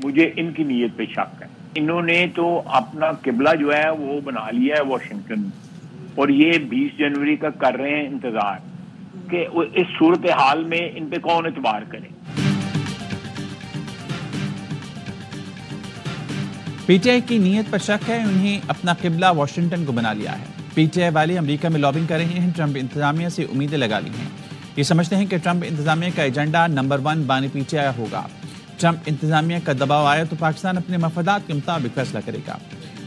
مجھے ان کی نیت پہ شک ہے. انہوں نے تو اپنا قبلہ جو ہے وہ بنا لیا ہے واشنگٹن، اور یہ 20 جنوری کا کر رہے ہیں انتظار کہ اس صورتحال میں ان پہ کون اعتبار کرے. پی ٹی آئی کی نیت پر شک ہے، انہیں اپنا قبلہ واشنگٹن کو بنا لیا ہے. پی ٹی آئی والے امریکہ میں لابنگ کر رہے ہیں، ٹرمپ انتظامیہ سے امیدیں لگا لی ہیں. یہ سمجھتے ہیں کہ ٹرمپ انتظامیہ کا ایجنڈا نمبر 1 بانی پی ٹی آئی ہوگا. ٹرمپ انتظامیہ کا دباؤ آیا تو پاکستان اپنے مفادات کے مطابق فیصلہ کرے گا.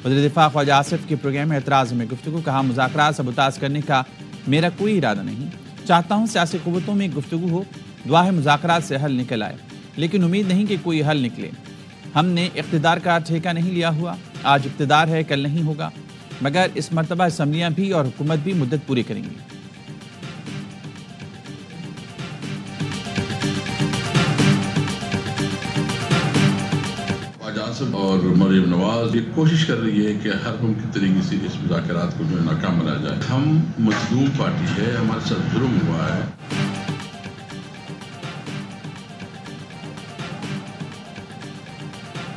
وزیر دفاع خواجہ آصف کے پروگرام میں اعتراض میں گفتگو، کہا مذاکرات سبوتاژ کرنے کا میرا کوئی ارادہ نہیں. چاہتا ہوں سیاسی قوتوں میں گفتگو ہو، دعا ہے مذاکرات سے حل نکل آئے، لیکن امید نہیں کہ کوئی حل نکلے. ہم نے اقتدار کا ٹھیکہ نہیں لیا ہوا، آج اقتدار ہے کل نہیں ہوگا، مگر اس مرتبہ اسمبلیاں بھی اور حکومت بھی مدت پوری کریں گی. آصف اور مریم نواز یہ کوشش کر رہی ہے کہ ہر ممکن طریقے سے اس مذاکرات کو جو ہے ناکام بنایا جائے. ہم مظلوم پارٹی ہے، ہمارے ساتھ ظلم ہوا ہے.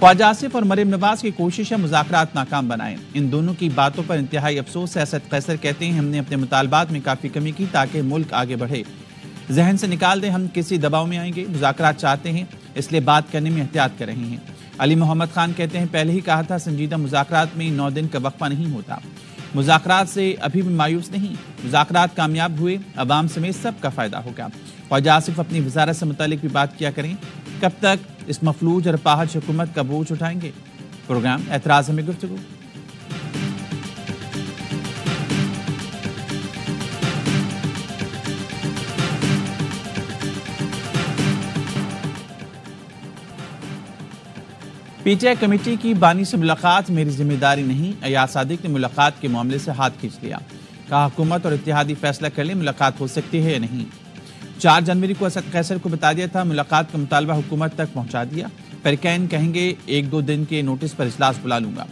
خواجہ آصف اور مریم نواز کی کوشش ہے مذاکرات ناکام بنائیں. ان دونوں کی باتوں پر انتہائی افسوس ہے. اسد قیصر کہتے ہیں ہم نے اپنے مطالبات میں کافی کمی کی تاکہ ملک آگے بڑھے. ذہن سے نکال دیں ہم کسی دباؤ میں آئیں گے، مذاکرات چاہتے ہیں اس لیے بات کرنے میں احتیاط کر رہے ہیں. علی محمد خان کہتے ہیں پہلے ہی کہا تھا سنجیدہ مذاکرات میں 9 دن کا وقفہ نہیں ہوتا. مذاکرات سے ابھی بھی مایوس نہیں، مذاکرات کامیاب ہوئے عوام سمیت سب کا فائدہ ہوگا. خواجہ آصف اپنی وزارت سے متعلق بھی بات کیا کریں، کب تک اس مفلوج اور پاہج حکومت کا بوجھ اٹھائیں گے. پروگرام اعتراض میں گفتگو. پی ٹی آئی کمیٹی کی بانی سے ملاقات میری ذمہ داری نہیں. ایاز صادق نے ملاقات کے معاملے سے ہاتھ کھینچ لیا، کہا حکومت اور اتحادی فیصلہ کر لیں ملاقات ہو سکتی ہے یا نہیں. 4 جنوری کو اسد قیصر کو بتا دیا تھا، ملاقات کا مطالبہ حکومت تک پہنچا دیا. فریقین کہیں گے 1-2 دن کے نوٹس پر اجلاس بلا لوں گا.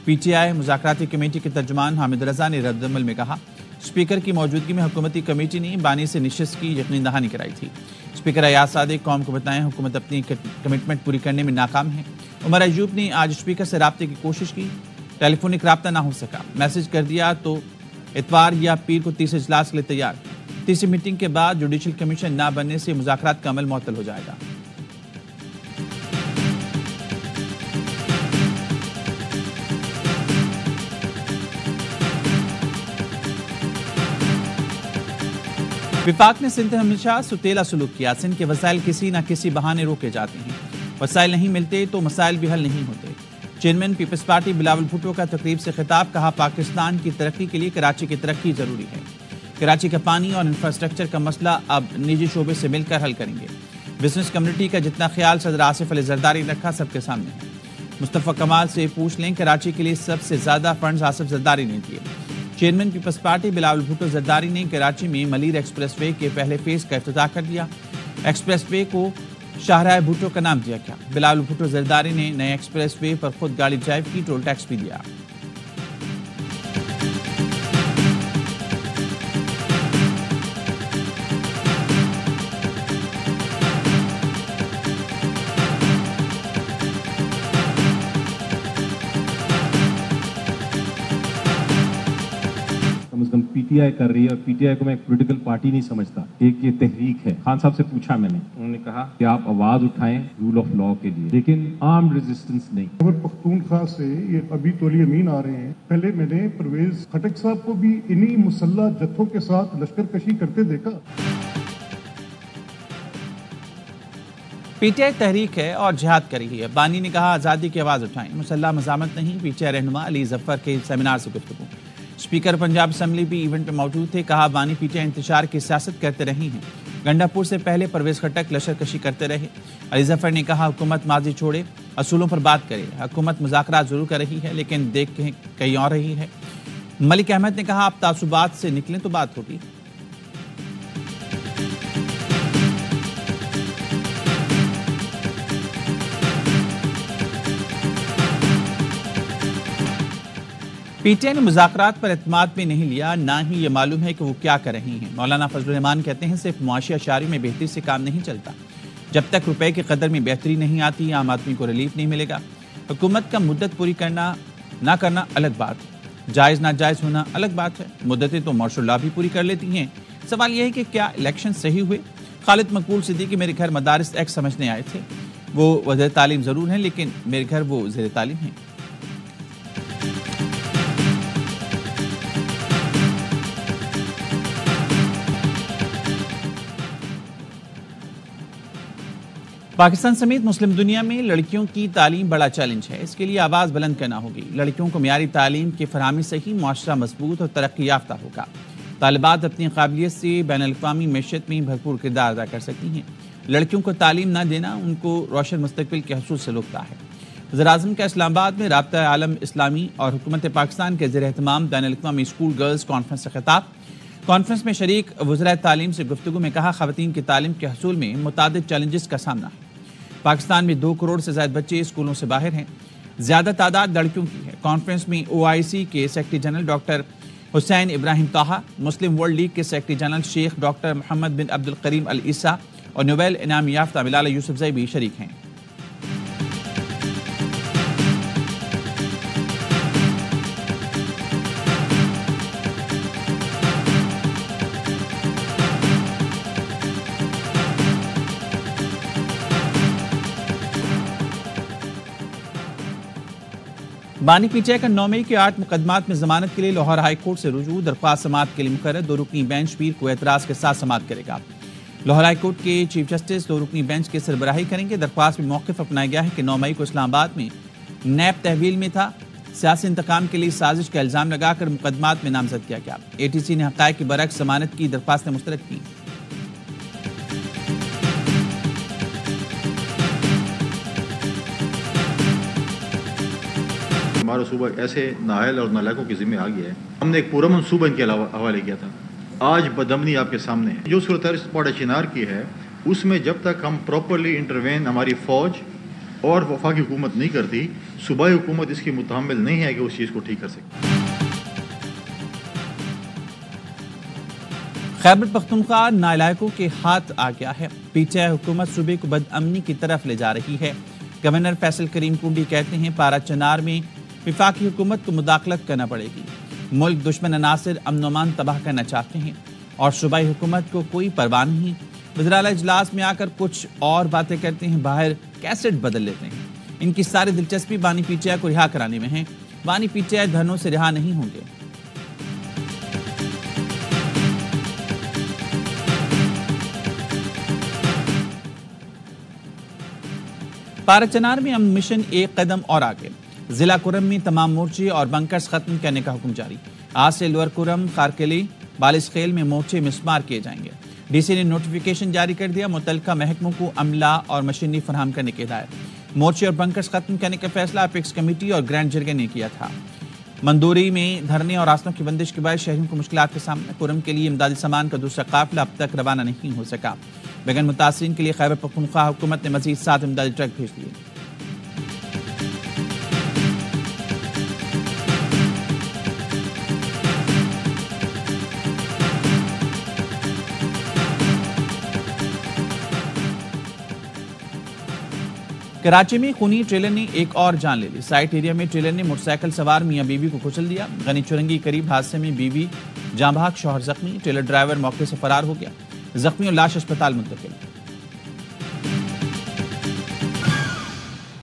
پی ٹی آئی مذاکراتی کمیٹی کے ترجمان حامد رضا نے رد عمل میں کہا اسپیکر کی موجودگی میں حکومتی کمیٹی نے بانی سے نشست کی یقین دہانی کرائی تھی. اسپیکر ایاز صادق قوم کو بتائیں حکومت اپنی کمٹمنٹ پوری کرنے میں ناکام ہے. عمر ایوب نے آج اسپیکر سے رابطے کی کوشش کی، ٹیلی فونک رابطہ نہ ہو سکا. میسج کر دیا تو اتوار یا پیر کو تیسرے اجلاس کے لیے تیار. تیسری میٹنگ کے بعد جوڈیشل کمیشن نہ بننے سے مذاکرات کا عمل معطل ہو جائے گا. وفاق نے سندھ میں ہمیشہ ستیلا سلوک کیا. سندھ کے وسائل کسی نہ کسی بہانے روکے جاتے ہیں، وسائل نہیں ملتے تو مسائل بھی حل نہیں ہوتے. چیئرمین پیپلز پارٹی بلاول بھٹو کا تقریب سے خطاب، کہا پاکستان کی ترقی کے لیے کراچی کی ترقی ضروری ہے. کراچی کا پانی اور انفراسٹرکچر کا مسئلہ اب نجی شعبے سے مل کر حل کریں گے. بزنس کمیونٹی کا جتنا خیال صدر آصف علی زرداری نے رکھا سب کے سامنے ہے. مصطفیٰ کمال سے پوچھ لیں، کراچی کے لیے سب سے زیادہ فنڈز آصف زرداری نے دیے. چیئرمین پیپلز پارٹی بلاول بھٹو زرداری نے کراچی میں ملیر ایکسپریس وے کے پہلے فیز کا افتتاح کر دیا. ایکسپریس وے کو شاہراہ بھٹو کا نام دیا گیا. بلاول بھٹو زرداری نے نئے ایکسپریس وے پر خود گاڑی ڈرائیو کی، ٹول ٹیکس بھی دیا. پی ٹی آئی کر رہی ہے اور پی ٹی آئی کو میں ایک پولیٹیکل پارٹی نہیں سمجھتا، ایک یہ تحریک ہے. خان صاحب سے پوچھا میں نے، انہوں نے کہا کہ آپ آواز اٹھائیں رول آف لا کے لیے، لیکن آرمڈ ریزسٹنس نہیں. خیبر پختونخوا سے یہ ابھی تولی امین آ رہے ہیں. پہلے میں نے پرویز خٹک صاحب کو بھی انہی مسلح جتھوں کے ساتھ لشکر کشی کرتے دیکھا. پی ٹی آئی تحریک ہے اور جہاد کر رہی ہے. بانی نے کہا آزادی کی آواز اٹھائیں، مسلح مزاحمت نہیں. پی ٹی آئی رہنما علی ظفر کے سیمینار سے گفتگو. اسپیکر پنجاب اسمبلی بھی ایونٹ میں موجود تھے، کہا بانی پی ٹی آئی انتشار کی سیاست کرتے رہی ہیں. گنڈا پور سے پہلے پرویز خٹک لشکر کشی کرتے رہے. علی ظفر نے کہا حکومت ماضی چھوڑے، اصولوں پر بات کرے. حکومت مذاکرات ضرور کر رہی ہے لیکن دیکھ کے کہیں اور رہی ہے. ملک احمد نے کہا آپ تعصبات سے نکلیں تو بات ہوگی. پی ٹی آئی نے مذاکرات پر اعتماد میں نہیں لیا، نہ ہی یہ معلوم ہے کہ وہ کیا کر رہی ہیں. مولانا فضل الرحمان کہتے ہیں صرف معاشی اشاریوں میں بہتری سے کام نہیں چلتا. جب تک روپے کی قدر میں بہتری نہیں آتی عام آدمی کو ریلیف نہیں ملے گا۔ حکومت کا مدت پوری کرنا نہ کرنا الگ بات ہے، جائز ناجائز ہونا الگ بات ہے۔ مدتیں تو مارشل لا بھی پوری کر لیتی ہیں۔ سوال یہ ہے کہ کیا الیکشن صحیح ہوئے؟ خالد مقبول صدیقی میرے گھر مدارس ایکٹ سمجھنے آئے تھے، وہ وزیر تعلیم ضرور ہیں لیکن میرے گھر وہ زیر تعلیم ہیں۔ پاکستان سمیت مسلم دنیا میں لڑکیوں کی تعلیم بڑا چیلنج ہے، اس کے لیے آواز بلند کرنا ہوگی۔ لڑکیوں کو معیاری تعلیم کی فراہمی سے ہی معاشرہ مضبوط اور ترقی یافتہ ہوگا۔ طالبات اپنی قابلیت سے بین الاقوامی معیشت میں بھرپور کردار ادا کر سکتی ہیں۔ لڑکیوں کو تعلیم نہ دینا ان کو روشن مستقبل کے حصول سے روکتا ہے۔ وزیراعظم کا اسلام آباد میں رابطہ عالم اسلامی اور حکومت پاکستان کے زیر اہتمام بین الاقوامی اسکول گرلز کانفرنس سے خطاب۔ کانفرنس میں شریک وزرائے تعلیم سے گفتگو میں کہا، خواتین کی تعلیم کے حصول میں متعدد چیلنجز کا سامنا ہے۔ پاکستان میں 2 کروڑ سے زائد بچے اسکولوں سے باہر ہیں، زیادہ تعداد لڑکیوں کی ہے۔ کانفرنس میں OIC کے سیکرٹری جنرل ڈاکٹر حسین ابراہیم طاہا، مسلم ورلڈ لیگ کے سیکرٹری جنرل شیخ ڈاکٹر محمد بن عبد الکریم العیسیٰ اور نوبل انعام یافتہ ملالہ یوسفزئی بھی شریک ہیں۔ بانی پی ٹی آئی کا 9 مئی کے 8 مقدمات میں ضمانت کے لیے لاہور ہائی کورٹ سے رجوع، درخواست سماعت کے لیے مقرر 2 رکنی بینچ پیر کو اعتراض کے ساتھ سماعت کرے گا۔ لاہور ہائی کورٹ کے چیف جسٹس 2 رکنی بینچ کی سربراہی کریں گے۔ درخواست میں موقف اپنایا گیا ہے کہ 9 مئی کو اسلام آباد میں نیب تحویل میں تھا، سیاسی انتقام کے لیے سازش کا الزام لگا کر مقدمات میں نامزد کیا گیا۔ ATC نے حقائق کے برعکس ضمانت کی درخواستیں مسترد کی۔ ہمارا صوبہ ایسے نااہل اور نالائقوں کے ذمہ آ گیا ہے۔ ہم نے ایک پورا منصوبہ ان کے حوالے کیا تھا، آج بدامنی آپ کے سامنے ہے۔ جو صورتحال پاڑا چنار کی ہے اس میں جب تک ہم پراپرلی انٹروین ہماری فوج اور وفاقی حکومت نہیں کرتی، صوبائی حکومت اس کی متحمل نہیں ہے کہ اس چیز کو ٹھیک کر سکے۔ خیبر پختونخوا نالائقوں کے ہاتھ آ گیا ہے۔ PTI حکومت صوبے کو بدامنی کی طرف لے جا رہی ہے۔ گورنر فیصل کریم کنڈی کہتے ہیں پارا چنار میں وفاقی حکومت کو مداخلت کرنا پڑے گی۔ ملک دشمن عناصر امن و امان تباہ کرنا چاہتے ہیں اور صوبائی حکومت کو کوئی پرواہ نہیں۔ وزراء اجلاس میں آ کر کچھ اور باتیں کرتے ہیں، باہر کیسٹ بدل لیتے ہیں۔ ان کی ساری دلچسپی بانی PTI کو رہا کرانے میں ہے۔ بانی PTI دھرنوں سے رہا نہیں ہوں گے۔ پارا چنار میں امن مشن ایک قدم اور آگے، ضلع کرم میں تمام مورچے اور بنکرز ختم کرنے کا حکم جاری۔ آج سے لوور کرم، خارکلی، بالس خیل میں مورچے مسمار کیے جائیں گے۔ DC نے نوٹیفیکیشن جاری کر دیا، متعلقہ محکموں کو عملہ اور مشینری فراہم کرنے کی ہدایت۔ مورچے اور بنکرز ختم کرنے کا فیصلہ اپیکس کمیٹی اور گرینڈ جرگے نے کیا تھا۔ مندوری میں دھرنے اور راستوں کی بندش کے باعث شہریوں کو مشکلات کا سامنا۔ کرم کے لیے امدادی سامان کا دوسرا قافلہ اب تک روانہ نہیں ہو سکا۔ بغیر متاثرین کے لیے خیبر پختونخوا حکومت نے مزید 7 امدادی ٹرک بھیج دیے۔ کراچی میں خونی ٹریلر نے ایک اور جان لے لی۔ سائٹ ایریا میں ٹریلر نے موٹر سائیکل سوار میاں بیوی کو کچل دیا۔ غنی چرنگی قریب حادثے میں بیوی جاں بحق، شوہر زخمی۔ ٹریلر ڈرائیور موقع سے فرار ہو گیا، زخمی اور لاش اسپتال منتقل۔